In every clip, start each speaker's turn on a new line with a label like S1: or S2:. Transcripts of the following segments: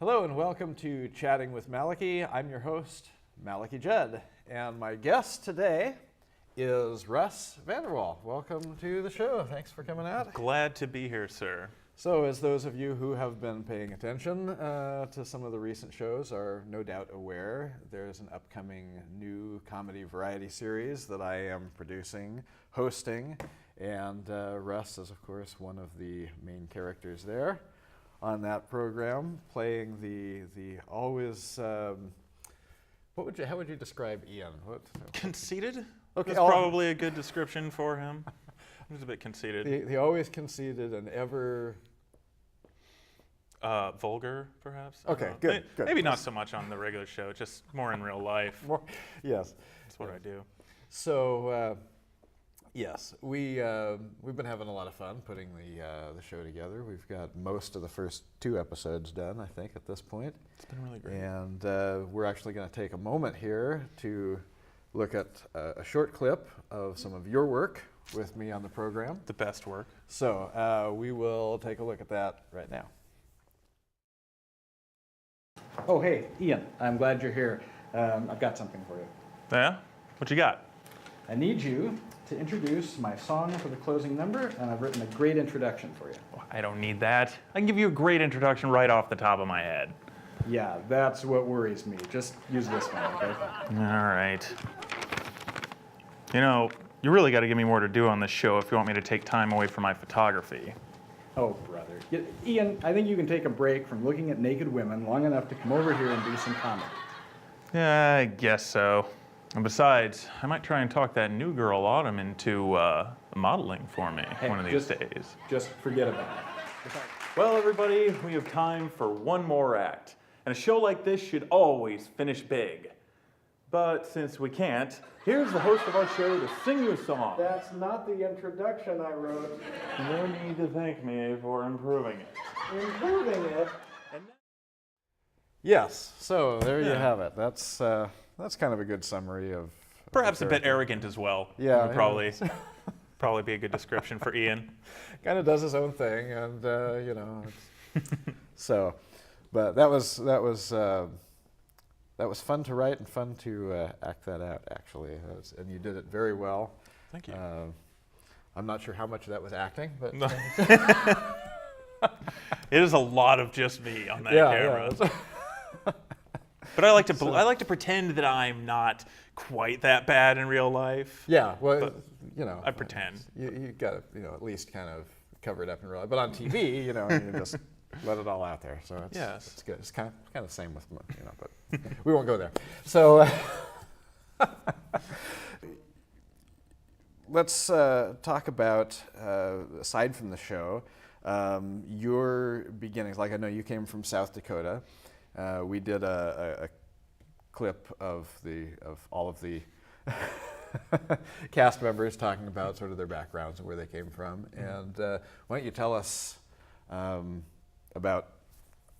S1: Hello and welcome to Chatting with Malachy. I'm your host, Malachy Judd, and my guest today is Russ Vanderwaal. Welcome to the show. Thanks for coming out.
S2: Glad to be here, sir.
S1: So, as those of you who have been paying attention to some of the recent shows are no doubt aware, there's an upcoming new comedy variety series that I am producing, hosting, and Russ is, of course, one of the main characters there on that program, playing the always how would you describe Ian?
S2: Conceited?
S1: Okay,
S2: That's probably a good description for him. He's a bit conceited.
S1: The always conceited and ever
S2: vulgar, perhaps.
S1: Okay, good.
S2: Maybe not so much on the regular show, just more in real life.
S1: Yes,
S2: that's what I do.
S1: So. Yes, we've been having a lot of fun putting the show together. We've got most of the first 2 episodes done, I think, at this point.
S2: It's been really great.
S1: And we're actually going to take a moment here to look at a short clip of some of your work with me on the program.
S2: The best work.
S1: So we will take a look at that right now. Oh, hey, Ian, I'm glad you're here. I've got something for you.
S2: Yeah? What you got?
S1: I need you to introduce my song for the closing number, and I've written a great introduction for you.
S2: I don't need that. I can give you a great introduction right off the top of my head.
S1: Yeah, that's what worries me. Just use this one, okay?
S2: All right. You know, you really got to give me more to do on this show if you want me to take time away from my photography.
S1: Oh, brother. Ian, I think you can take a break from looking at naked women long enough to come over here and do some comedy.
S2: Yeah, I guess so. And besides, I might try and talk that new girl Autumn into modeling for me one of these days.
S1: Just forget about it.
S2: Well, everybody, we have time for one more act. And a show like this should always finish big. But since we can't, here's the host of our show to sing you a song.
S1: That's not the introduction I wrote.
S2: No need to thank me for improving it.
S1: Improving it? Yes, so there you have it. That's kind of a good summary of
S2: perhaps a bit arrogant as well.
S1: Yeah,
S2: would probably be a good description for Ian.
S1: Kind of does his own thing, and you know. So, but that was fun to write and fun to act that out. Actually, and you did it very well.
S2: Thank you.
S1: I'm not sure how much of that was acting, but
S2: it is a lot of just me on that camera.
S1: Yeah.
S2: But I like to pretend that I'm not quite that bad in real life.
S1: Yeah, well, you know,
S2: I pretend.
S1: You got to, at least kind of cover it up in real life. But on TV, you just let it all out there. So it's good. It's kind of the same with, but we won't go there. So let's talk about, aside from the show, your beginnings. Like I know you came from South Dakota. We did a clip of all of the cast members talking about sort of their backgrounds and where they came from. And why don't you tell us about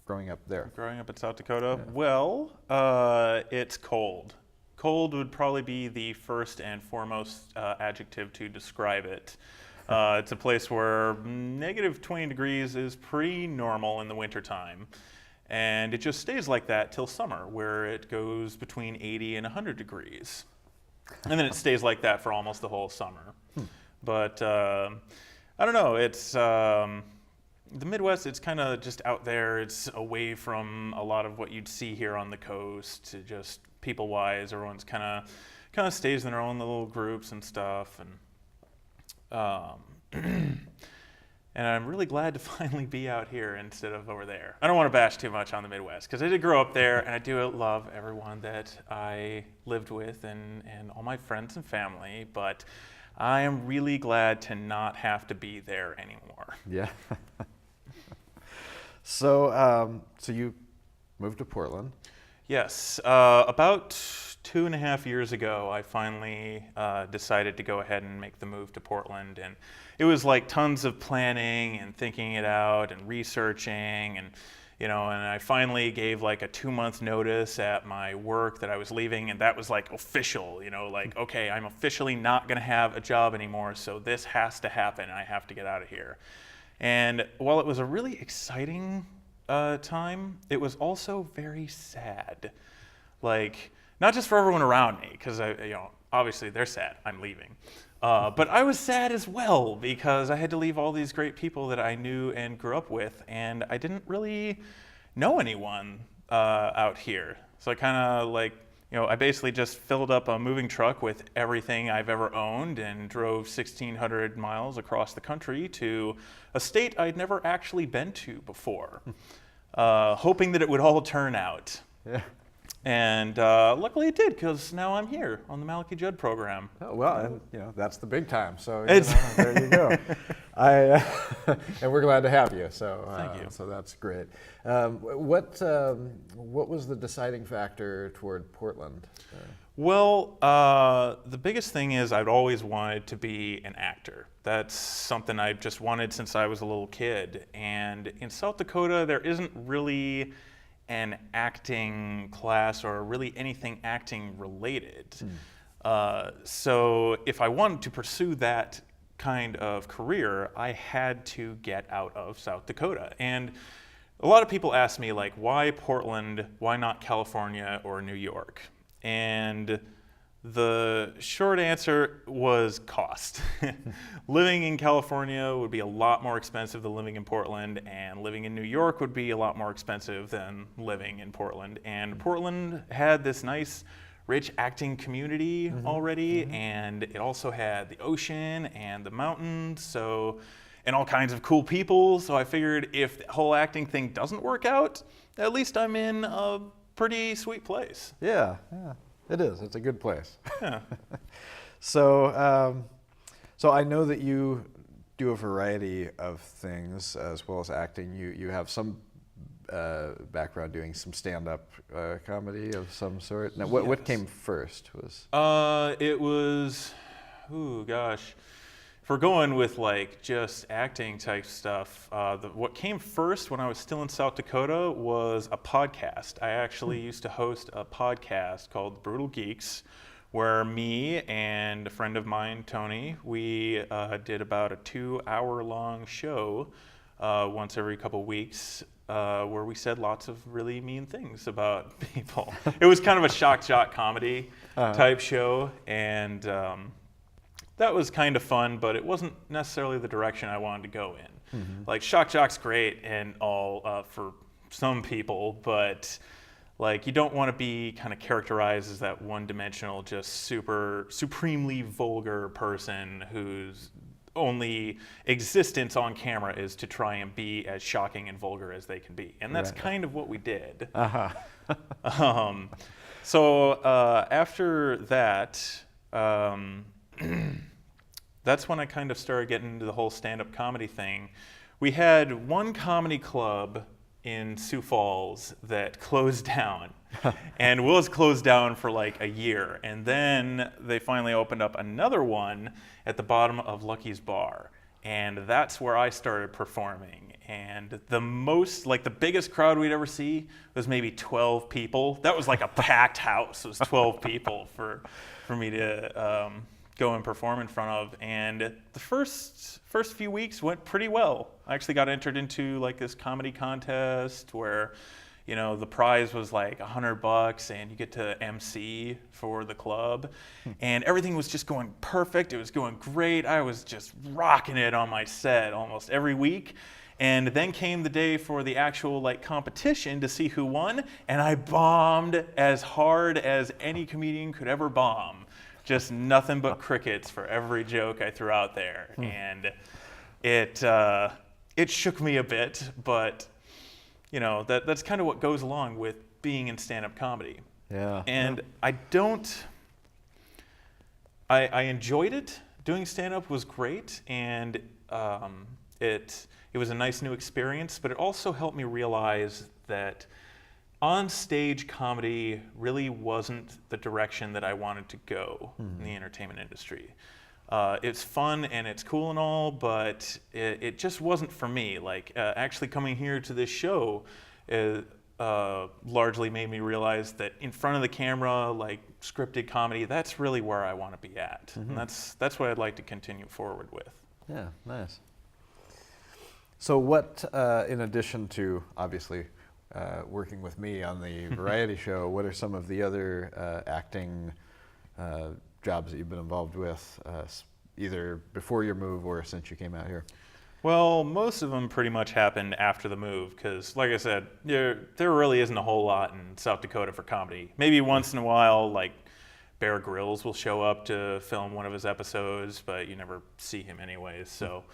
S1: growing up there?
S2: Growing up in South Dakota? Yeah. Well, it's cold. Cold would probably be the first and foremost adjective to describe it. It's a place where negative 20 degrees is pretty normal in the wintertime. And it just stays like that till summer, where it goes between 80 and 100 degrees. And then it stays like that for almost the whole summer. But I don't know, it's the Midwest, it's kind of just out there. It's away from a lot of what you'd see here on the coast, just people-wise. Everyone's kind of stays in their own little groups and stuff. And and I'm really glad to finally be out here instead of over there. I don't want to bash too much on the Midwest, because I did grow up there, and I do love everyone that I lived with and all my friends and family, but I am really glad to not have to be there anymore.
S1: Yeah. So you moved to Portland?
S2: Yes. About 2.5 years ago, I finally decided to go ahead and make the move to Portland, and it was like tons of planning and thinking it out and researching, and and I finally gave like a 2-month notice at my work that I was leaving, and that was like official, like, okay, I'm officially not going to have a job anymore, so this has to happen. I have to get out of here. And while it was a really exciting time, it was also very sad. Like, not just for everyone around me, because obviously they're sad, I'm leaving. But I was sad as well because I had to leave all these great people that I knew and grew up with, and I didn't really know anyone out here. So I kind of I basically just filled up a moving truck with everything I've ever owned and drove 1,600 miles across the country to a state I'd never actually been to before, hoping that it would all turn out.
S1: Yeah.
S2: And luckily it did, because now I'm here on the Malachy Judd Program.
S1: Oh, well, and that's the big time. So
S2: It's-
S1: there you go. And we're glad to have you. So
S2: Thank you.
S1: So that's great. What was the deciding factor toward Portland?
S2: Well, the biggest thing is I'd always wanted to be an actor. That's something I've just wanted since I was a little kid. And in South Dakota, there isn't really an acting class or really anything acting related. So if I wanted to pursue that kind of career, I had to get out of South Dakota. And a lot of people ask me, like, why Portland? Why not California or New York? And the short answer was cost. Living in California would be a lot more expensive than living in Portland, and living in New York would be a lot more expensive than living in Portland. And Portland had this nice, rich acting community already, and it also had the ocean and the mountains, and all kinds of cool people. So I figured if the whole acting thing doesn't work out, at least I'm in a pretty sweet place.
S1: Yeah, it is. It's a good place.
S2: Yeah.
S1: So I know that you do a variety of things as well as acting. You have some background doing some stand-up comedy of some sort. Now, what
S2: Yes.
S1: came first?
S2: It was, if we're going with just acting type stuff, what came first when I was still in South Dakota was a podcast. I actually used to host a podcast called Brutal Geeks, where me and a friend of mine, Tony, we did about a 2-hour-long show once every couple weeks, where we said lots of really mean things about people. It was kind of a shock jock comedy type show, and that was kind of fun, but it wasn't necessarily the direction I wanted to go in. Like, shock jock's great and all for some people, but you don't want to be kind of characterized as that one-dimensional, just supremely vulgar person whose only existence on camera is to try and be as shocking and vulgar as they can be. And that's kind of what we did. So after that, that's when I kind of started getting into the whole stand-up comedy thing. We had one comedy club in Sioux Falls that closed down and was closed down for a year. And then they finally opened up another one at the bottom of Lucky's Bar. And that's where I started performing. And the biggest crowd we'd ever see was maybe 12 people. That was like a packed house. It was 12 people for me to go and perform in front of. And the first few weeks went pretty well. I actually got entered into this comedy contest where, the prize was $100 and you get to MC for the club. And everything was just going perfect. It was going great. I was just rocking it on my set almost every week. And then came the day for the actual competition to see who won, and I bombed as hard as any comedian could ever bomb. Just nothing but crickets for every joke I threw out there. And it shook me a bit, but that's kind of what goes along with being in stand-up comedy.
S1: Yeah.
S2: And I enjoyed it. Doing stand-up was great, and it was a nice new experience, but it also helped me realize that on-stage comedy really wasn't the direction that I wanted to go in the entertainment industry. It's fun and it's cool and all, but it just wasn't for me. Actually coming here to this show largely made me realize that in front of the camera, scripted comedy, that's really where I want to be at. And that's what I'd like to continue forward with.
S1: Yeah, nice. So what, in addition to obviously working with me on the variety show, what are some of the other acting jobs that you've been involved with, either before your move or since you came out here?
S2: Well, most of them pretty much happened after the move because, like I said, there really isn't a whole lot in South Dakota for comedy. Maybe once in a while, like Grylls will show up to film one of his episodes, but you never see him anyways. So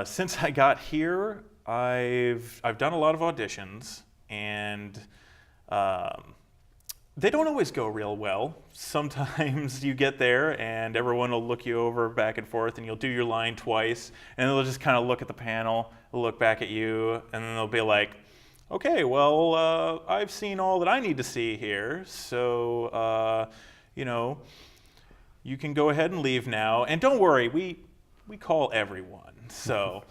S2: since I got here, I've done a lot of auditions, and they don't always go real well. Sometimes you get there and everyone will look you over back and forth and you'll do your line twice and they'll just kind of look at the panel, look back at you, and then they'll be like, okay, well, I've seen all that I need to see here, so, you know, you can go ahead and leave now. And don't worry, we call everyone. So,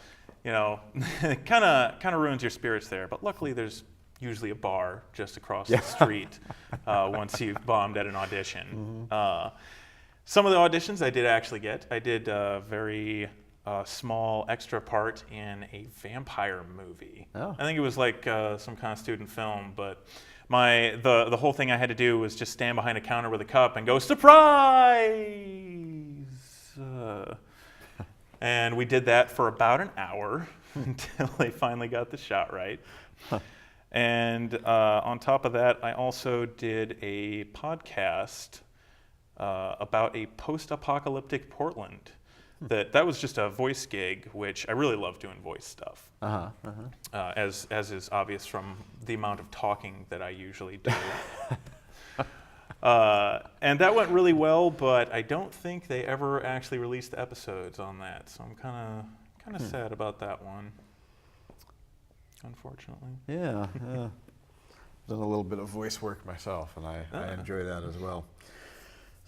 S2: you know, it kind of ruins your spirits there. But luckily there's usually a bar just across the street once you've bombed at an audition. Some of the auditions I did actually get. I did a very small extra part in a vampire movie. I think it was like some kind of student film, but the whole thing I had to do was just stand behind a counter with a cup and go, surprise! And we did that for about an hour until they finally got the shot right. And on top of that, I also did a podcast about a post-apocalyptic Portland. That was just a voice gig, which I really love doing voice stuff. As is obvious from the amount of talking that I usually do. And that went really well, but I don't think they ever actually released the episodes on that, so I'm kind of sad about that one. Unfortunately.
S1: Yeah. Done a little bit of voice work myself, and I enjoy that as well.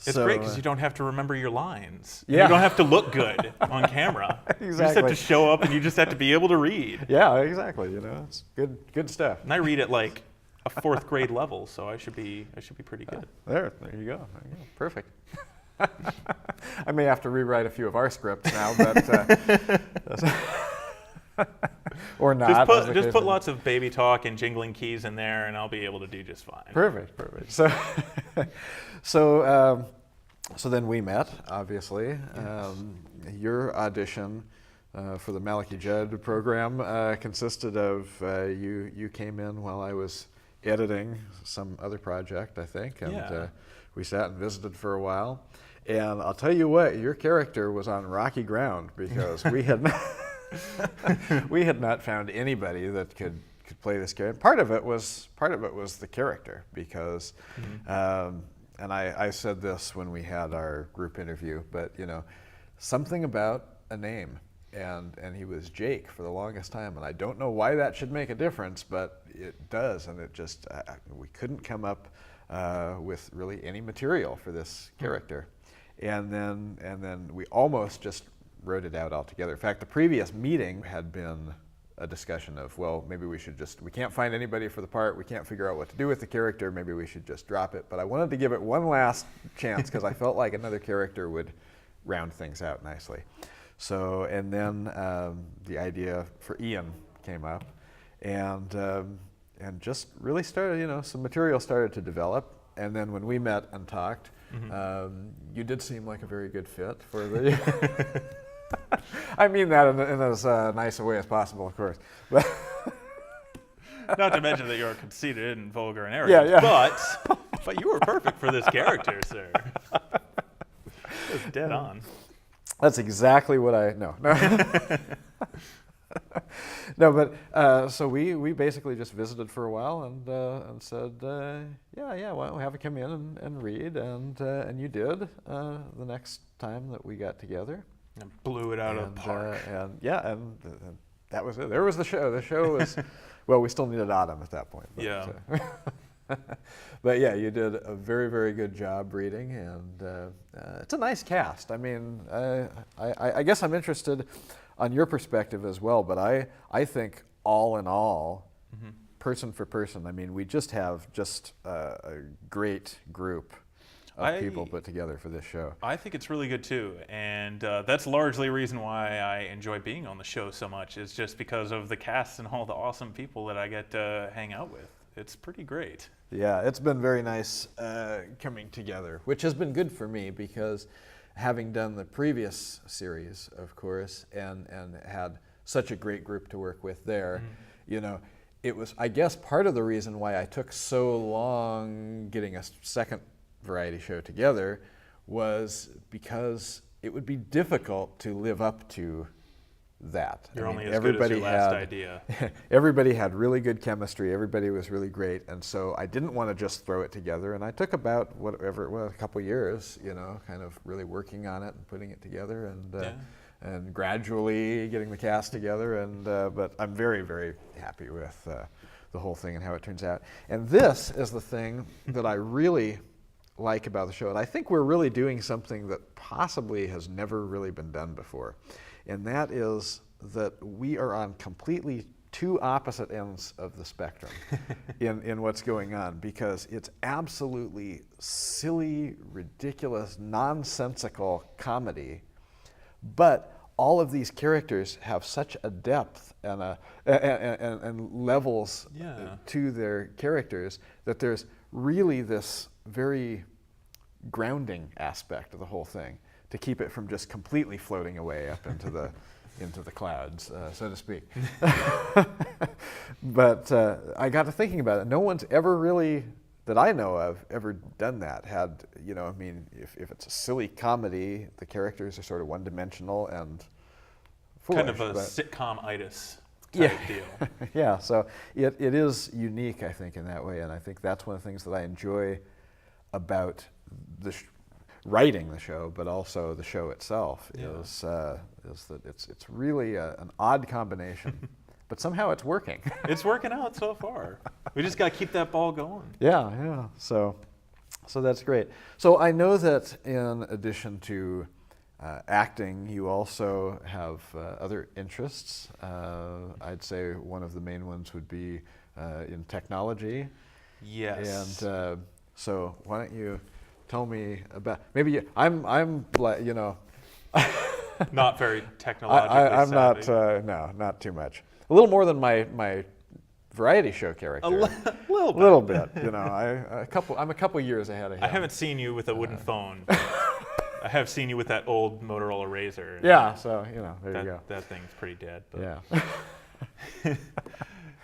S2: It's great because you don't have to remember your lines.
S1: Yeah.
S2: You don't have to look good on camera.
S1: Exactly.
S2: You just have to show up and you just have to be able to read.
S1: Yeah, exactly. You know, it's good stuff.
S2: And I read at like a 4th grade level, so I should be pretty good.
S1: There you go. Perfect. I may have to rewrite a few of our scripts now, but or not.
S2: Just put lots of baby talk and jingling keys in there, and I'll be able to do just fine.
S1: Perfect. So then we met, obviously. Your audition for the Malachy Judd Program consisted of you came in while I was editing some other project, I think, and we sat and visited for a while. And I'll tell you what, your character was on rocky ground because we had not found anybody that could play this character. Part of it was the character because, and I said this when we had our group interview, but you know, something about a name, and he was Jake for the longest time, and I don't know why that should make a difference, but it does, and it just we couldn't come up with really any material for this character, and then we almost just wrote it out altogether. In fact, the previous meeting had been a discussion of, well, maybe we can't find anybody for the part, we can't figure out what to do with the character, maybe we should just drop it. But I wanted to give it one last chance because I felt like another character would round things out nicely. So, and then the idea for Ian came up, and just really started, you know, some material started to develop. And then when we met and talked, you did seem like a very good fit for the... I mean that in as nice a way as possible, of course. But
S2: not to mention that you're conceited and vulgar and arrogant. But you were perfect for this character, sir. It was dead on.
S1: That's exactly what no. No, but so we basically just visited for a while and said, why don't we have you come in and read, and you did the next time that we got together.
S2: And blew it out of the park.
S1: And that was it. There was the show. The show was, well, we still needed Autumn at that point. But, but yeah, you did a very, very good job reading, and it's a nice cast. I mean, I guess I'm interested on your perspective as well, but I think all in all, person for person, I mean, we just have a great group. of people put together for this show.
S2: I think it's really good too, and that's largely a reason why I enjoy being on the show so much, is just because of the cast and all the awesome people that I get to hang out with. It's pretty great.
S1: Yeah, it's been very nice coming together, which has been good for me because having done the previous series, of course, and had such a great group to work with there, you know, it was, I guess, part of the reason why I took so long getting a second variety show together was because it would be difficult to live up to that.
S2: You're only as good as your last idea.
S1: Everybody had really good chemistry. Everybody was really great, and so I didn't want to just throw it together. And I took about whatever it was, a couple years, you know, kind of really working on it and putting it together, and gradually getting the cast together. And but I'm very, very happy with the whole thing and how it turns out. And this is the thing that I really like about the show, and I think we're really doing something that possibly has never really been done before. And that is that we are on completely two opposite ends of the spectrum in what's going on, because it's absolutely silly, ridiculous, nonsensical comedy, but all of these characters have such a depth and levels to their characters that there's really this very grounding aspect of the whole thing, to keep it from just completely floating away up into the clouds, so to speak. But I got to thinking about it. No one's ever really, that I know of, ever done that. Had, you know, I mean, if it's a silly comedy, the characters are sort of one-dimensional and foolish.
S2: Kind of a sitcom-itis type deal.
S1: Yeah, so it is unique, I think, in that way, and I think that's one of the things that I enjoy about writing the show, but also the show itself, is that it's really an odd combination, but somehow it's working.
S2: It's working out so far. We just got to keep that ball going.
S1: Yeah. So that's great. So I know that in addition to acting, you also have other interests. I'd say one of the main ones would be in technology.
S2: Yes.
S1: And so why don't you tell me about, maybe I'm like, you know.
S2: Not very technologically savvy.
S1: I'm not, not too much. A little more than my variety show character.
S2: A
S1: little bit, you know. I'm a couple years ahead of him.
S2: I haven't seen you with a wooden phone. I have seen you with that old Motorola Razr.
S1: Yeah, so, you know, there you go.
S2: That thing's pretty dead. But.
S1: Yeah.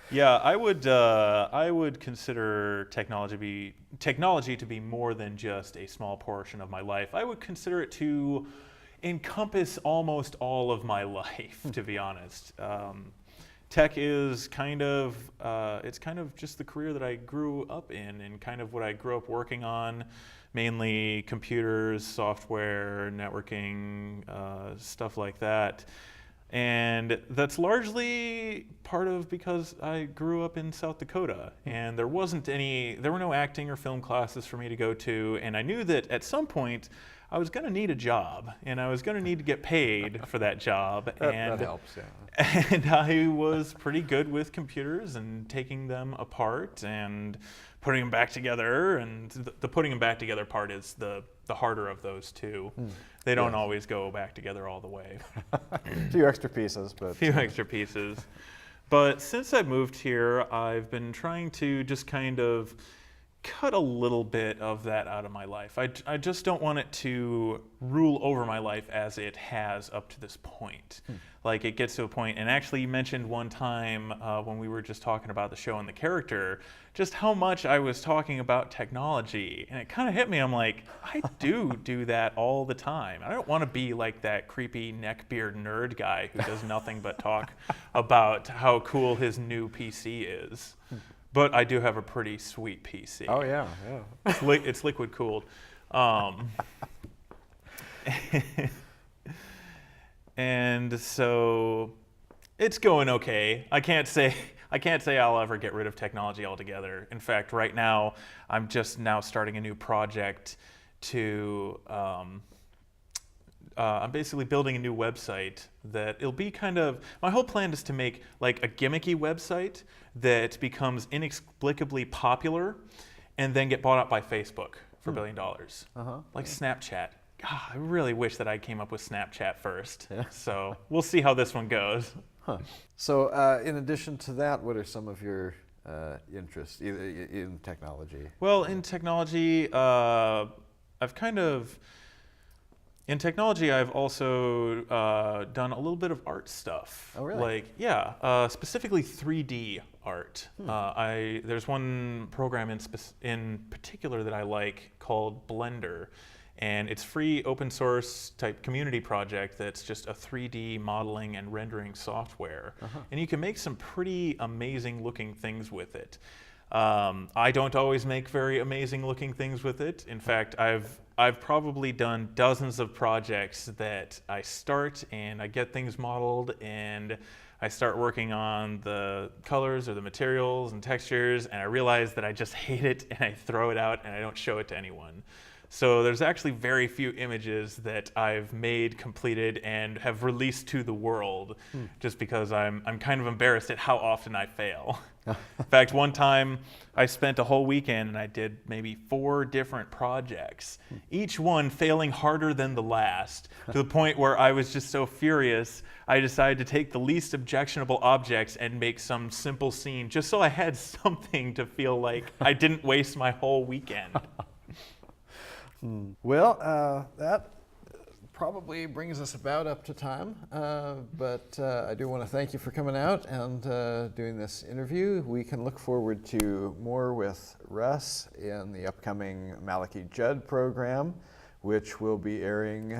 S2: Yeah, I would consider technology to be more than just a small portion of my life. I would consider it to encompass almost all of my life, to be honest. Tech is kind of just the career that I grew up in, and kind of what I grew up working on, mainly computers, software, networking, stuff like that. And that's largely part of because I grew up in South Dakota, and there were no acting or film classes for me to go to, and I knew that at some point I was going to need a job, and I was going to need to get paid for that job.
S1: That helps, yeah.
S2: And I was pretty good with computers and taking them apart and putting them back together, and the putting them back together part is the harder of those two. They don't always go back together all the way.
S1: A few extra pieces, but...
S2: few extra pieces. But since I moved here, I've been trying to just kind of cut a little bit of that out of my life. I just don't want it to rule over my life as it has up to this point. Like, it gets to a point, and actually you mentioned one time when we were just talking about the show and the character, just how much I was talking about technology, and it kind of hit me. I'm like, I do that all the time. I don't want to be like that creepy neckbeard nerd guy who does nothing but talk about how cool his new PC is. But I do have a pretty sweet PC.
S1: Oh, yeah.
S2: It's liquid cooled. And so it's going okay. I can't say I'll ever get rid of technology altogether. In fact, right now, I'm just now starting a new project to, I'm basically building a new website that it'll be kind of, my whole plan is to make like a gimmicky website that becomes inexplicably popular and then get bought up by Facebook. for $1 billion. Like Snapchat. God, I really wish that I came up with Snapchat first.
S1: Yeah.
S2: So we'll see how this one goes.
S1: So in addition to that, what are some of your interests in technology?
S2: Well, in technology, in technology, I've also done a little bit of art stuff.
S1: Oh, really?
S2: Like, specifically 3D art. There's one program in particular that I like called Blender. And it's free, open source type community project that's just a 3D modeling and rendering software. And you can make some pretty amazing looking things with it. I don't always make very amazing looking things with it. In fact, I've probably done dozens of projects that I start and I get things modeled and I start working on the colors or the materials and textures and I realize that I just hate it and I throw it out and I don't show it to anyone. So there's actually very few images that I've made, completed, and have released to the world just because I'm kind of embarrassed at how often I fail. In fact, one time I spent a whole weekend and I did maybe 4 different projects, each one failing harder than the last, to the point where I was just so furious, I decided to take the least objectionable objects and make some simple scene just so I had something to feel like I didn't waste my whole weekend.
S1: Well, that probably brings us about up to time, but I do want to thank you for coming out and doing this interview. We can look forward to more with Russ in the upcoming Malachy Judd Program, which will be airing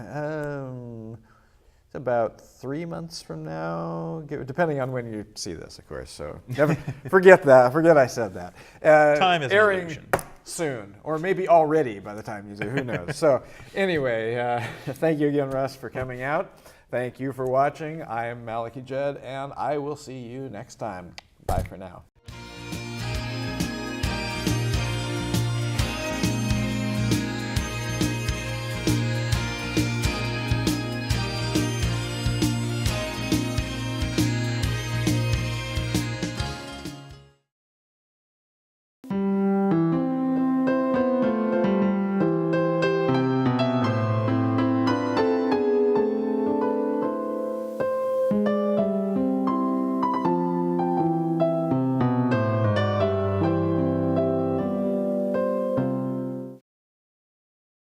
S1: about 3 months from now, depending on when you see this, of course. So never forget that. Forget I said that.
S2: Time is an
S1: airing
S2: illusion.
S1: Soon, or maybe already by the time you do, who knows. So anyway, thank you again, Russ, for coming out. Thank you for watching. I am Malachy Judd, and I will see you next time. Bye for now.